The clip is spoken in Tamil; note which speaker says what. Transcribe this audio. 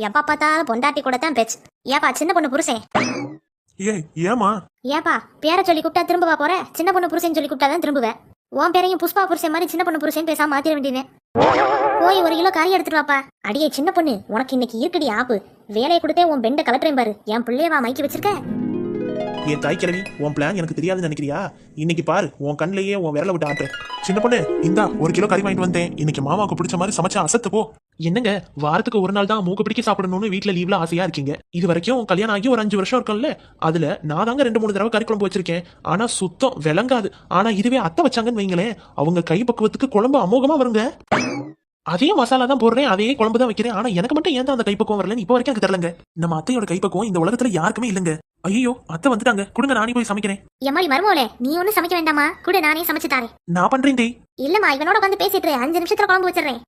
Speaker 1: எப்ப பார்த்தாலும் பொண்டாட்டி கூட தான் பேச்சு. ஏப்பா சின்ன பொண்ணு புருஷன்?
Speaker 2: ஏமா?
Speaker 1: ஏப்பா பேரை சொல்லி கூப்பிட்டா திரும்பவா போற? சின்ன பொண்ணு புருஷன் சொல்லி கூப்பிட்டா தான் திரும்புவேன். உன் பேரையும் புஷ்பா புருஷன் மாதிரி சின்ன பொண்ணு புருஷன் பேசாம மாத்திர வேண்டியது. போய் 1 கிலோ கறி எடுத்துட்டு வாப்பா. அடியே சின்ன பொண்ணு, உனக்கு இன்னைக்கு இருக்குடி ஆப்பு. வேலையை கொடுத்தே உன் பெண்டை கலட்டுறேன் பாரு. என் பிள்ளையவா மைக்கி வச்சிருக்க?
Speaker 2: என் தாய் கிழவி, உன் பிளான் எனக்கு தெரியாதுன்னு நினைக்கிறியா? இன்னைக்கு பாரு, உன் கண்ணிலேயே உன் விரல விட்டு ஆட்டு. சின்ன பொண்ணு, இந்தா 1 கிலோ கறி வாங்கிட்டு வந்தேன். இன்னைக்கு மாமாவுக்கு பிடிச்ச மாதிரி சமைச்சா அசத்து போ. என்னங்க, வாரத்துக்கு 1 நாள் தான் மூக்கு பிடிக்க சாப்பிடணும்னு வீட்டுல லீவ்ல ஆசையா இருக்கீங்க. இது வரைக்கும் கல்யாணம் ஆகி ஒரு 5 வருஷம் இருக்கும்ல, அதுல நான் தாங்க 2-3 தடவை கறி குழம்பு வச்சிருக்கேன். ஆனா சுத்தம் விளங்காது. ஆனா இதுவே அத்தை வச்சாங்கன்னு வைங்களேன், அவங்க கை பக்குவத்துக்கு குழம்பு அமோகமா வருங்க. அதே மசாலா தான் போடுறேன், அதே குழம்பு தான் வைக்கிறேன். ஆனா எனக்கு மட்டும் ஏன் தான் அந்த கைப்பக்குவம் வரலன்னு இப்போ வரைக்கும் எனக்கு தெரியலங்க. நம்ம அத்தையோட கைப்பக்குவம் இந்த உலகத்துல யாருக்குமே இல்லங்க. ஐயோ, அத்தை வந்துட்டாங்க, கொடுங்க நானே போய் சமைக்கிறேன்.
Speaker 1: எம்மாடி மருமோளே, நீ ஒன்னும் சமைக்க வேண்டாமா, கூட நானே சமைச்சு தாரேன்.
Speaker 2: நான் பண்றேன் டேய்.
Speaker 1: இல்லம்மா, இவனோட வந்து பேசிட்டு 5 நிமிஷத்துல குழம்பு வச்சிடுறேன்.